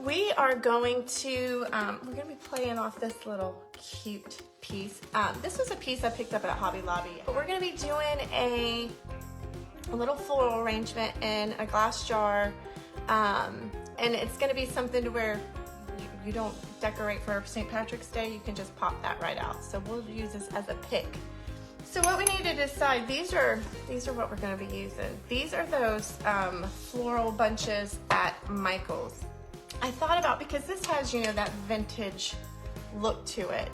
we are going to, we're gonna be playing off this little cute piece. This was a piece I picked up at Hobby Lobby. But we're gonna be doing a little floral arrangement in a glass jar. And it's gonna be something to where you don't decorate for St. Patrick's Day, you can just pop that right out. So we'll use this as a pick. So what we need to decide, these are what we're gonna be using. These are those floral bunches at Michael's. I thought about, because this has, you know, that vintage look to it.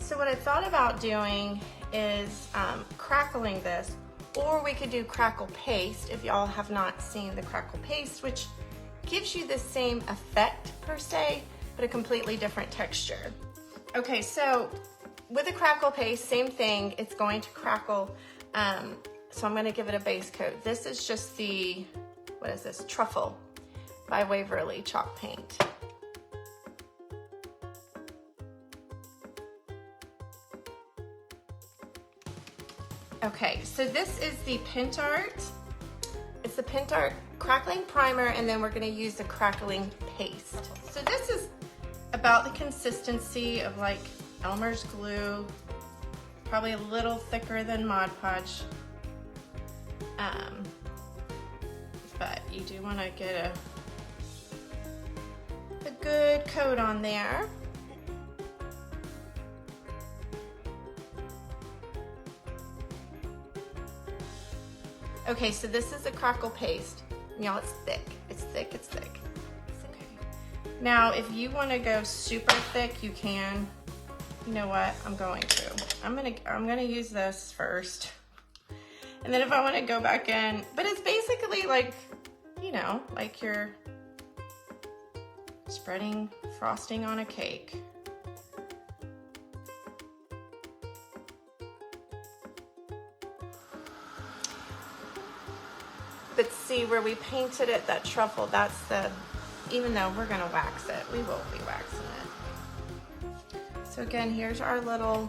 So what I thought about doing is crackling this, or we could do crackle paste if y'all have not seen the crackle paste, which gives you the same effect per se, but a completely different texture. Okay, so with the crackle paste, same thing, it's going to crackle. So I'm gonna give it a base coat. This is just the, what is this, Truffle by Waverly chalk paint. Okay, so this is the Pint Art. It's the Pint Art crackling primer, and then we're gonna use the crackling paste. So this is about the consistency of like Elmer's glue, probably a little thicker than Mod Podge. But you do want to get a good coat on there. Okay, so this is a crackle paste. Y'all, it's thick. It's thick, it's thick. Okay. Now, if you want to go super thick, you can. You know what? I'm going to. I'm gonna use this first. And then if I want to go back in, but it's basically like, you know, like you're spreading frosting on a cake. But see where we painted it, that truffle, that's the, even though we're gonna wax it, we won't be waxing it. So again, here's our little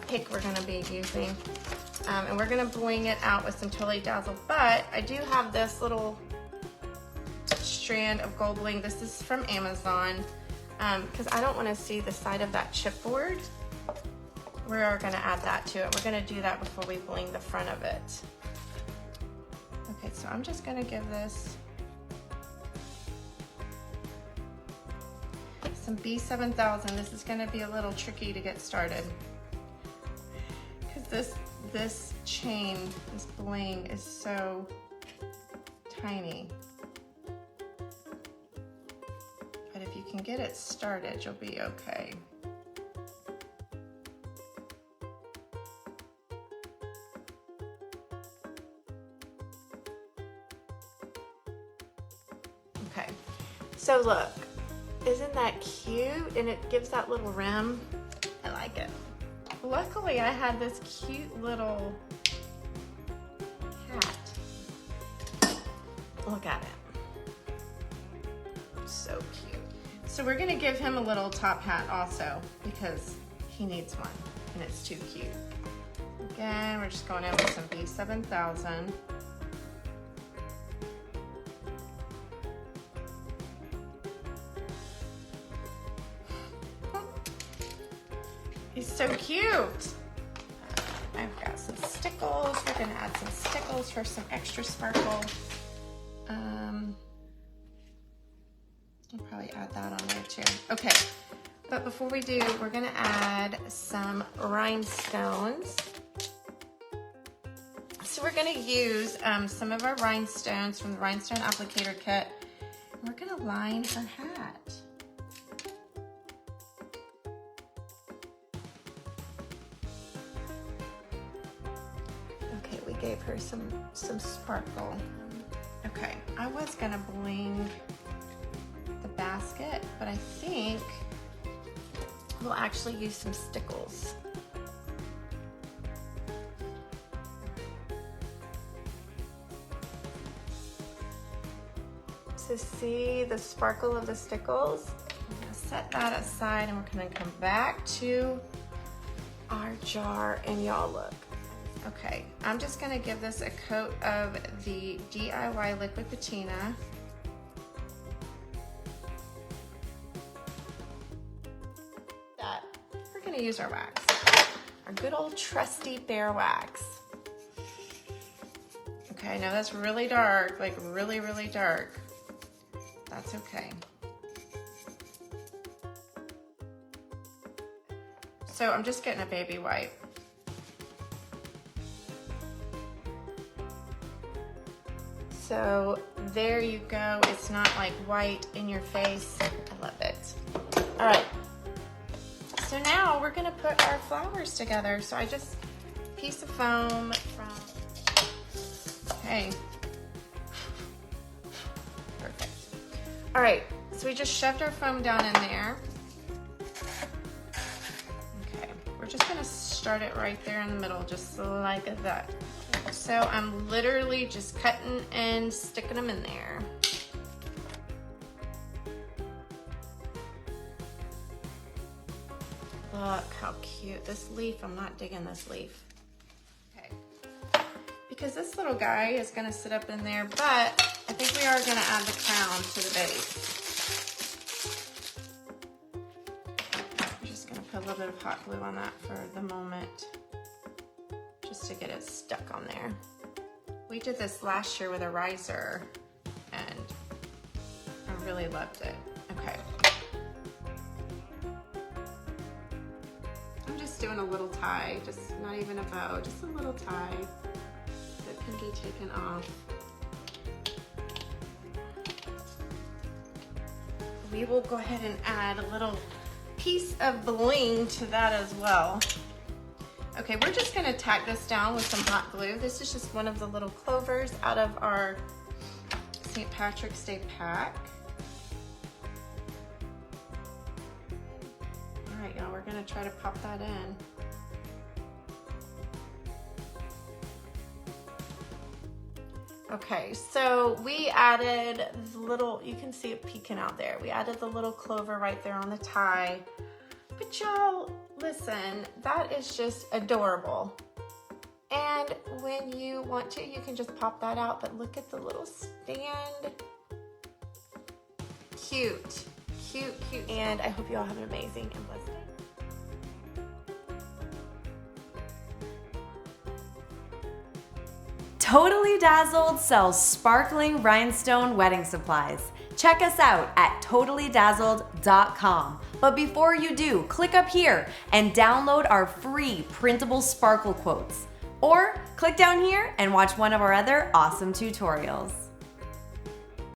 pick we're gonna be using. And we're gonna bling it out with some Totally Dazzled, but I do have this little strand of gold bling. This is from Amazon, because I don't wanna see the side of that chipboard. We're gonna add that to it. We're gonna do that before we bling the front of it. Okay, so I'm just gonna give this some B7000. This is gonna be a little tricky to get started, because this chain, this bling is so tiny. But if you can get it started, you'll be okay. Okay, so look, isn't that cute? And it gives that little rim. I like it. Luckily, I had this cute little cat. Look at it. So cute. So we're gonna give him a little top hat also, because he needs one, and it's too cute. Again, we're just going in with some B7000. He's so cute. I've got some stickles. We're gonna add some stickles for some extra sparkle. I'll probably add that on there too. Okay, but before we do, we're gonna add some rhinestones. So we're gonna use some of our rhinestones from the Rhinestone Applicator kit. And we're gonna line her hat. Gave her some sparkle. Okay, I was gonna bling the basket, but I think we'll actually use some stickles. So see the sparkle of the stickles? I'm gonna set that aside, and we're gonna come back to our jar, and y'all look. Okay, I'm just gonna give this a coat of the DIY Liquid Patina. gonna use our wax. Our good old trusty bear wax. Okay, I know that's really dark, like really, really dark. That's okay. So I'm just getting a baby wipe. So there you go. It's not like white in your face. I love it. All right. So now we're gonna put our flowers together. So I just, piece of foam from, okay. Perfect. All right, so we just shoved our foam down in there. Okay, we're just gonna start it right there in the middle, just like that. So I'm literally just cutting and sticking them in there. Look how cute. This leaf, I'm not digging this leaf. Okay. Because this little guy is gonna sit up in there, but I think we are gonna add the crown to the base. I'm just gonna put a little bit of hot glue on that for the moment, just to get it stuck on there. We did this last year with a riser, and I really loved it. Okay. Doing a little tie, just not even a bow, just a little tie that can be taken off. We will go ahead and add a little piece of bling to that as well. Okay, we're just gonna tack this down with some hot glue. This is just one of the little clovers out of our St. Patrick's Day pack. Y'all, we're gonna try to pop that in. Okay, so we added the little, you can see it peeking out there. We added the little clover right there on the tie. But y'all, listen, that is just adorable. And when you want to, you can just pop that out, but look at the little stand. Cute. Cute, cute, and I hope you all have an amazing and blessed day. Totally Dazzled sells sparkling rhinestone wedding supplies. Check us out at totallydazzled.com. But before you do, click up here and download our free Printable Sparkle Quotes. Or click down here and watch one of our other awesome tutorials.